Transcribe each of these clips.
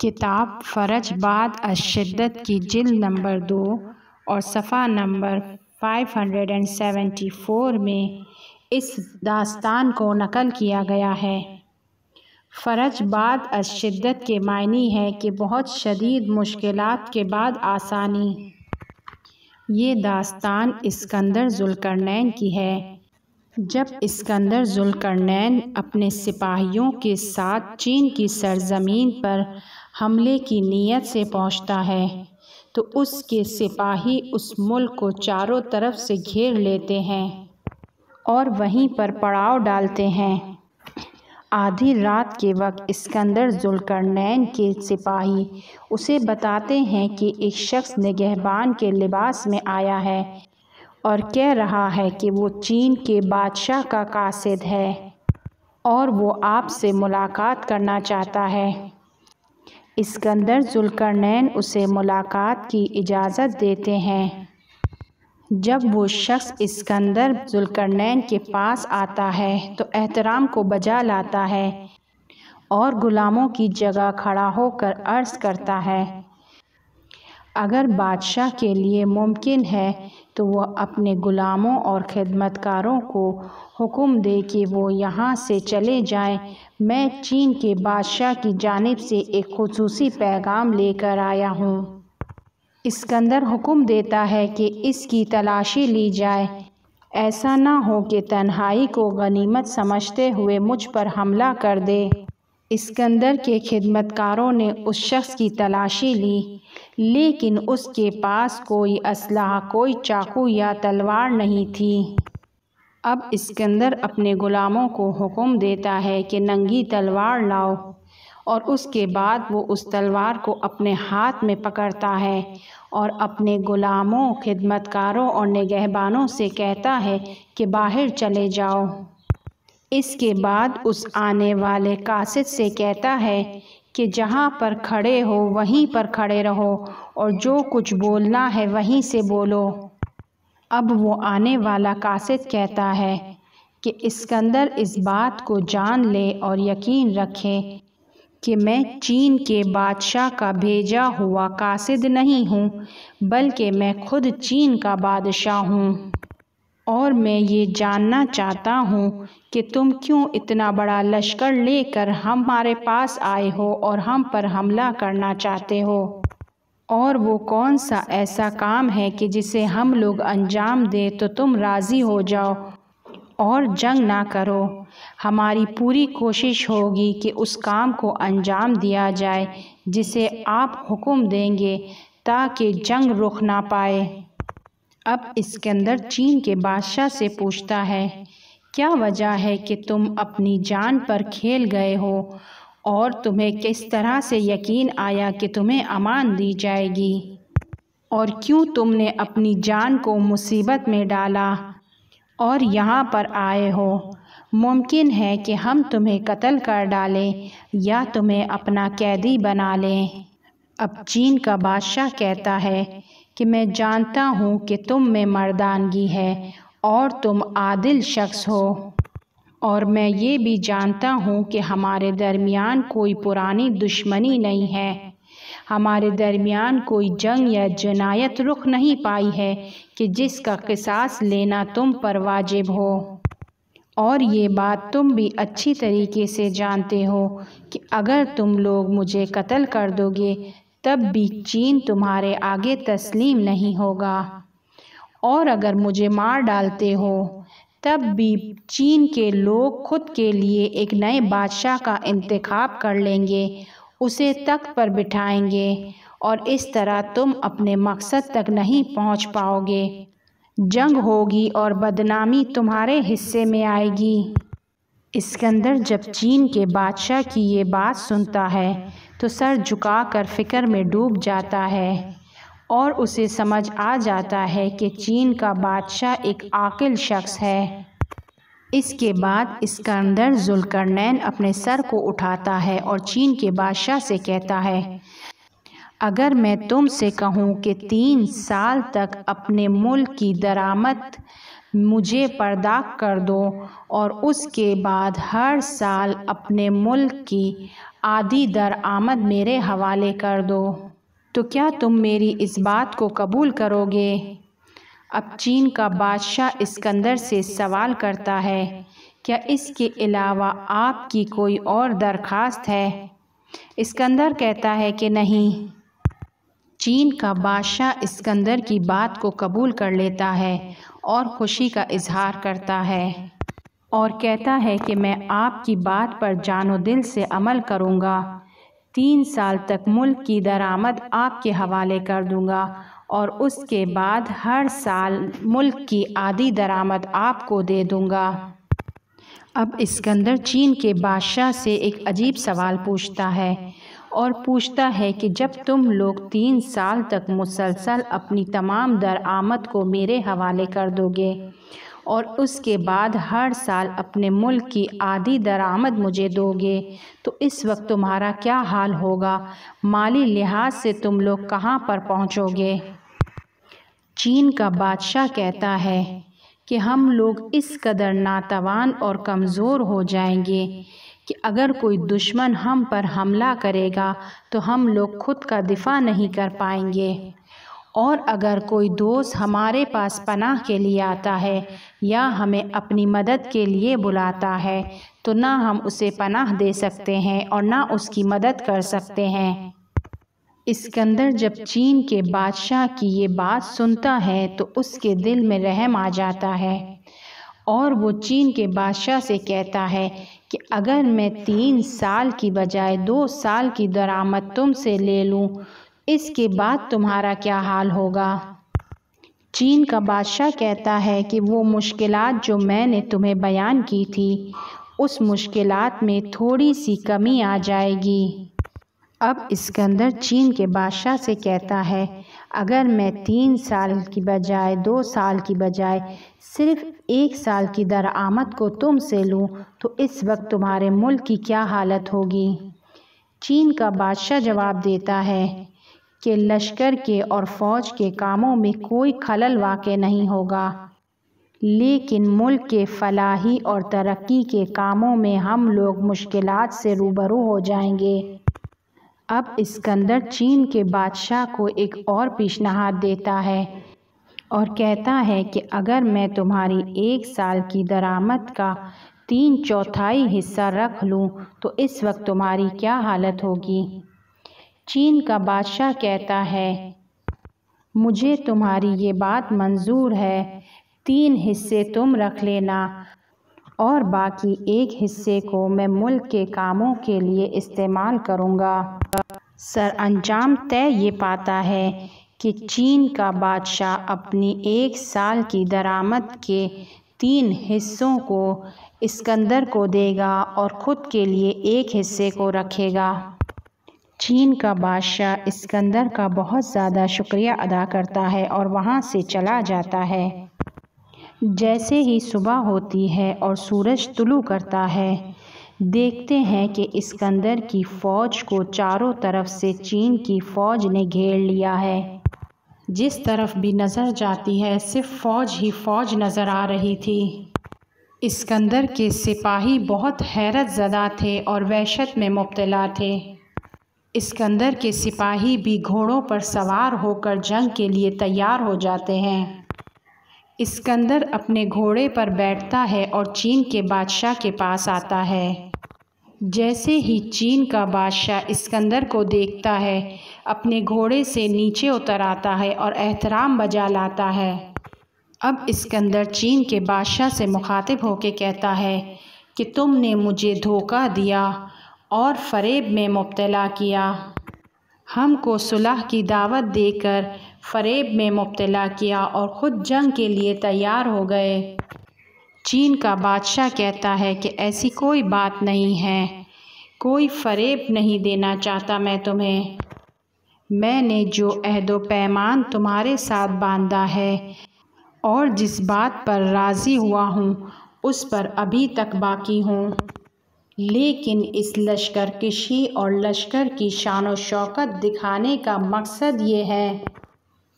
کتاب فرج بعد الشدت کی جلد نمبر 2 اور صفحہ نمبر 574 میں اس داستان کو نقل کیا گیا ہے۔ فرج بعد الشدت کے معنی ہے کہ بہت شدید مشکلات کے بعد آسانی۔ یہ داستان اسکندر ذوالقرنین کی ہے۔ جب اسکندر ذوالقرنین اپنے سپاہیوں کے ساتھ چین کی سرزمین پر حملے کی نیت سے پہنچتا ہے تو اس کے سپاہی اس ملک کو چاروں طرف سے گھیر لیتے ہیں اور وہیں پر پڑاؤ ڈالتے ہیں۔ آدھی رات کے وقت اسکندر ذوالقرنین کے سپاہی اسے بتاتے ہیں کہ ایک شخص نگہبان کے لباس میں آیا ہے اور کہہ رہا ہے کہ وہ چین کے بادشاہ کا قاصد ہے اور وہ آپ سے ملاقات کرنا چاہتا ہے۔ اسکندر ذوالقرنین اسے ملاقات کی اجازت دیتے ہیں۔ جب وہ شخص اسکندر ذوالقرنین کے پاس آتا ہے تو احترام کو بجا لاتا ہے اور غلاموں کی جگہ کھڑا ہو کر عرض کرتا ہے، اگر بادشاہ کے لیے ممکن ہے تو وہ اپنے غلاموں اور خدمتکاروں کو حکم دے کہ وہ یہاں سے چلے جائیں، میں چین کے بادشاہ کی جانب سے ایک خصوصی پیغام لے کر آیا ہوں۔ اسکندر حکم دیتا ہے کہ اس کی تلاشی لی جائے، ایسا نہ ہو کہ تنہائی کو غنیمت سمجھتے ہوئے مجھ پر حملہ کر دے۔ اسکندر کے خدمتکاروں نے اس شخص کی تلاشی لی لیکن اس کے پاس کوئی اسلحہ، کوئی چاقو یا تلوار نہیں تھی۔ اب اسکندر اپنے غلاموں کو حکم دیتا ہے کہ ننگی تلوار لاؤ اور اس کے بعد وہ اس تلوار کو اپنے ہاتھ میں پکڑتا ہے اور اپنے غلاموں، خدمتکاروں اور نگہبانوں سے کہتا ہے کہ باہر چلے جاؤ۔ اس کے بعد اس آنے والے قاصد سے کہتا ہے کہ جہاں پر کھڑے ہو وہیں پر کھڑے رہو اور جو کچھ بولنا ہے وہیں سے بولو۔ اب وہ آنے والا قاصد کہتا ہے کہ اسکندر اس بات کو جان لے اور یقین رکھے کہ میں چین کے بادشاہ کا بھیجا ہوا قاصد نہیں ہوں بلکہ میں خود چین کا بادشاہ ہوں، اور میں یہ جاننا چاہتا ہوں کہ تم کیوں اتنا بڑا لشکر لے کر ہمارے پاس آئے ہو اور ہم پر حملہ کرنا چاہتے ہو، اور وہ کون سا ایسا کام ہے کہ جسے ہم لوگ انجام دیں تو تم راضی ہو جاؤ اور جنگ نہ کرو۔ ہماری پوری کوشش ہوگی کہ اس کام کو انجام دیا جائے جسے آپ حکم دیں گے تاکہ جنگ رخ نہ پائے۔ اب اسکندر چین کے بادشاہ سے پوچھتا ہے، کیا وجہ ہے کہ تم اپنی جان پر کھیل گئے ہو اور تمہیں کس طرح سے یقین آیا کہ تمہیں امان دی جائے گی، اور کیوں تم نے اپنی جان کو مصیبت میں ڈالا اور یہاں پر آئے ہو؟ ممکن ہے کہ ہم تمہیں قتل کر ڈالیں یا تمہیں اپنا قیدی بنا لیں۔ اب چین کا بادشاہ کہتا ہے کہ میں جانتا ہوں کہ تم میں مردانگی ہے اور تم عادل شخص ہو، اور میں یہ بھی جانتا ہوں کہ ہمارے درمیان کوئی پرانی دشمنی نہیں ہے، ہمارے درمیان کوئی جنگ یا جنایت رخ نہیں پائی ہے کہ جس کا قصاص لینا تم پر واجب ہو، اور یہ بات تم بھی اچھی طریقے سے جانتے ہو کہ اگر تم لوگ مجھے قتل کر دو گے تب بھی چین تمہارے آگے تسلیم نہیں ہوگا، اور اگر مجھے مار ڈالتے ہو تب بھی چین کے لوگ خود کے لیے ایک نئے بادشاہ کا انتخاب کر لیں گے، اسے تخت پر بٹھائیں گے اور اس طرح تم اپنے مقصد تک نہیں پہنچ پاؤ گے، جنگ ہوگی اور بدنامی تمہارے حصے میں آئے گی۔ اسکندر جب چین کے بادشاہ کی یہ بات سنتا ہے تو سر جھکا کر فکر میں ڈوب جاتا ہے اور اسے سمجھ آ جاتا ہے کہ چین کا بادشاہ ایک عاقل شخص ہے۔ اس کے بعد اسکندر ذوالقرنین اپنے سر کو اٹھاتا ہے اور چین کے بادشاہ سے کہتا ہے، اگر میں تم سے کہوں کہ 3 سال تک اپنے ملک کی درآمد مجھے پرداخت کر دو اور اس کے بعد ہر سال اپنے ملک کی آدھی درآمد میرے حوالے کر دو۔ تو کیا تم میری اس بات کو قبول کرو گے؟ اب چین کا بادشاہ اسکندر سے سوال کرتا ہے، کیا اس کے علاوہ آپ کی کوئی اور درخواست ہے؟ اسکندر کہتا ہے کہ نہیں۔ چین کا بادشاہ اسکندر کی بات کو قبول کر لیتا ہے اور خوشی کا اظہار کرتا ہے اور کہتا ہے کہ میں آپ کی بات پر جان و دل سے عمل کروں گا۔ 3 سال تک ملک کی درآمد آپ کے حوالے کر دوں گا اور اس کے بعد ہر سال ملک کی آدھی درآمد آپ کو دے دوں گا۔ اب اسکندر چین کے بادشاہ سے ایک عجیب سوال پوچھتا ہے اور پوچھتا ہے کہ جب تم لوگ 3 سال تک مسلسل اپنی تمام درآمد کو میرے حوالے کر دو گے اور اس کے بعد ہر سال اپنے ملک کی آدھی درآمد مجھے دو گے تو اس وقت تمہارا کیا حال ہوگا؟ مالی لحاظ سے تم لوگ کہاں پر پہنچو گے؟ چین کا بادشاہ کہتا ہے کہ ہم لوگ اس قدر ناتوان اور کمزور ہو جائیں گے کہ اگر کوئی دشمن ہم پر حملہ کرے گا تو ہم لوگ خود کا دفاع نہیں کر پائیں گے، اور اگر کوئی دوست ہمارے پاس پناہ کے لیے آتا ہے یا ہمیں اپنی مدد کے لیے بلاتا ہے تو نہ ہم اسے پناہ دے سکتے ہیں اور نہ اس کی مدد کر سکتے ہیں۔ اسکندر جب چین کے بادشاہ کی یہ بات سنتا ہے تو اس کے دل میں رحم آ جاتا ہے اور وہ چین کے بادشاہ سے کہتا ہے کہ اگر میں 3 سال کی بجائے 2 سال کی درآمد تم سے لے لوں اس کے بعد تمہارا کیا حال ہوگا؟ چین کا بادشاہ کہتا ہے کہ وہ مشکلات جو میں نے تمہیں بیان کی تھی اس مشکلات میں تھوڑی سی کمی آ جائے گی۔ اب اسکندر چین کے بادشاہ سے کہتا ہے اگر میں 3 سال کی بجائے 2 سال کی بجائے صرف 1 سال کی درآمد کو تم سے لوں تو اس وقت تمہارے ملک کی کیا حالت ہوگی؟ چین کا بادشاہ جواب دیتا ہے کہ لشکر کے اور فوج کے کاموں میں کوئی خلل واقع نہیں ہوگا، لیکن ملک کے فلاحی اور ترقی کے کاموں میں ہم لوگ مشکلات سے روبرو ہو جائیں گے۔ اب اسکندر چین کے بادشاہ کو ایک اور پیشنہاد دیتا ہے اور کہتا ہے کہ اگر میں تمہاری 1 سال کی درآمد کا 3/4 حصہ رکھ لوں تو اس وقت تمہاری کیا حالت ہوگی؟ چین کا بادشاہ کہتا ہے مجھے تمہاری یہ بات منظور ہے، 3 حصے تم رکھ لینا اور باقی 1 حصے کو میں ملک کے کاموں کے لیے استعمال کروں گا۔ سرانجام طے یہ پاتا ہے کہ چین کا بادشاہ اپنی 1 سال کی درآمد کے 3 حصوں کو اسکندر کو دے گا اور خود کے لیے 1 حصے کو رکھے گا۔ چین کا بادشاہ اسکندر کا بہت زیادہ شکریہ ادا کرتا ہے اور وہاں سے چلا جاتا ہے۔ جیسے ہی صبح ہوتی ہے اور سورج طلوع کرتا ہے دیکھتے ہیں کہ اسکندر کی فوج کو چاروں طرف سے چین کی فوج نے گھیر لیا ہے۔ جس طرف بھی نظر جاتی ہے صرف فوج ہی فوج نظر آ رہی تھی۔ اسکندر کے سپاہی بہت حیرت زدہ تھے اور وحشت میں مبتلا تھے۔ اسکندر کے سپاہی بھی گھوڑوں پر سوار ہو کر جنگ کے لیے تیار ہو جاتے ہیں۔ اسکندر اپنے گھوڑے پر بیٹھتا ہے اور چین کے بادشاہ کے پاس آتا ہے۔ جیسے ہی چین کا بادشاہ اسکندر کو دیکھتا ہے اپنے گھوڑے سے نیچے اتر آتا ہے اور احترام بجا لاتا ہے۔ اب اسکندر چین کے بادشاہ سے مخاطب ہو کے کہتا ہے کہ تم نے مجھے دھوکہ دیا اور فریب میں مبتلا کیا، ہم کو صلح کی دعوت دے کر فریب میں مبتلا کیا اور خود جنگ کے لیے تیار ہو گئے۔ چین کا بادشاہ کہتا ہے کہ ایسی کوئی بات نہیں ہے، کوئی فریب نہیں دینا چاہتا میں تمہیں۔ میں نے جو عہد و پیمان تمہارے ساتھ باندھا ہے اور جس بات پر راضی ہوا ہوں اس پر ابھی تک باقی ہوں، لیکن اس لشکر کشی اور لشکر کی شان و شوکت دکھانے کا مقصد یہ ہے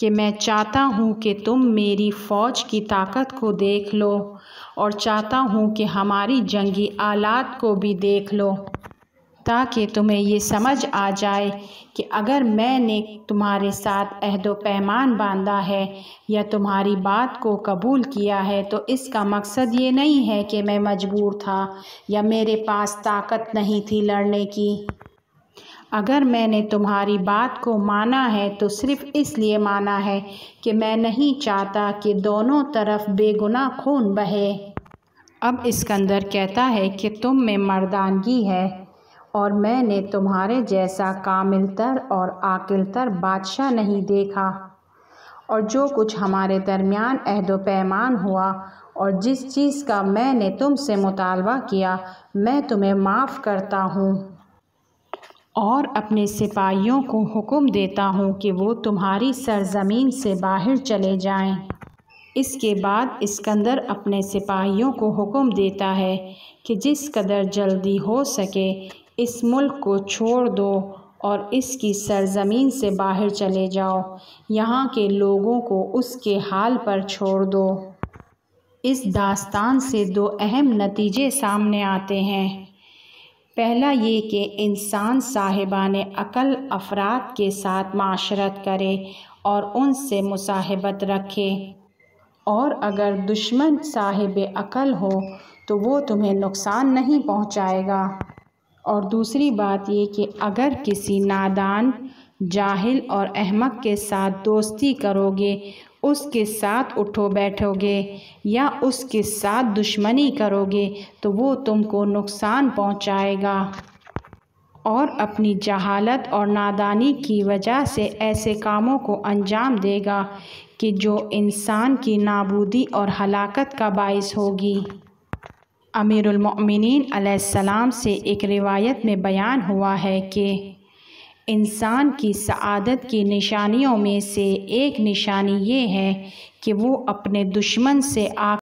کہ میں چاہتا ہوں کہ تم میری فوج کی طاقت کو دیکھ لو اور چاہتا ہوں کہ ہماری جنگی آلات کو بھی دیکھ لو، تاکہ تمہیں یہ سمجھ آ جائے کہ اگر میں نے تمہارے ساتھ عہد و پیمان باندھا ہے یا تمہاری بات کو قبول کیا ہے تو اس کا مقصد یہ نہیں ہے کہ میں مجبور تھا یا میرے پاس طاقت نہیں تھی لڑنے کی۔ اگر میں نے تمہاری بات کو مانا ہے تو صرف اس لیے مانا ہے کہ میں نہیں چاہتا کہ دونوں طرف بے گناہ خون بہے۔ اب اسکندر کہتا ہے کہ تم میں مردانگی ہے اور میں نے تمہارے جیسا کامل تر اور عاقل تر بادشاہ نہیں دیکھا، اور جو کچھ ہمارے درمیان عہد و پیمان ہوا اور جس چیز کا میں نے تم سے مطالبہ کیا میں تمہیں معاف کرتا ہوں اور اپنے سپاہیوں کو حکم دیتا ہوں کہ وہ تمہاری سرزمین سے باہر چلے جائیں۔ اس کے بعد اسکندر اپنے سپاہیوں کو حکم دیتا ہے کہ جس قدر جلدی ہو سکے اس ملک کو چھوڑ دو اور اس کی سرزمین سے باہر چلے جاؤ، یہاں کے لوگوں کو اس کے حال پر چھوڑ دو۔ اس داستان سے دو اہم نتیجے سامنے آتے ہیں۔ پہلا یہ کہ انسان صاحبان عقل افراد کے ساتھ معاشرت کرے اور ان سے مصاحبت رکھے، اور اگر دشمن صاحب عقل ہو تو وہ تمہیں نقصان نہیں پہنچائے گا۔ اور دوسری بات یہ کہ اگر کسی نادان، جاہل اور احمق کے ساتھ دوستی کرو گے، اس کے ساتھ اٹھو بیٹھو گے یا اس کے ساتھ دشمنی کرو گے تو وہ تم کو نقصان پہنچائے گا اور اپنی جہالت اور نادانی کی وجہ سے ایسے کاموں کو انجام دے گا کہ جو انسان کی نابودی اور ہلاکت کا باعث ہوگی۔ امیر المؤمنین علیہ السلام سے ایک روایت میں بیان ہوا ہے کہ انسان کی سعادت کی نشانیوں میں سے ایک نشانی یہ ہے کہ وہ اپنے دشمن سے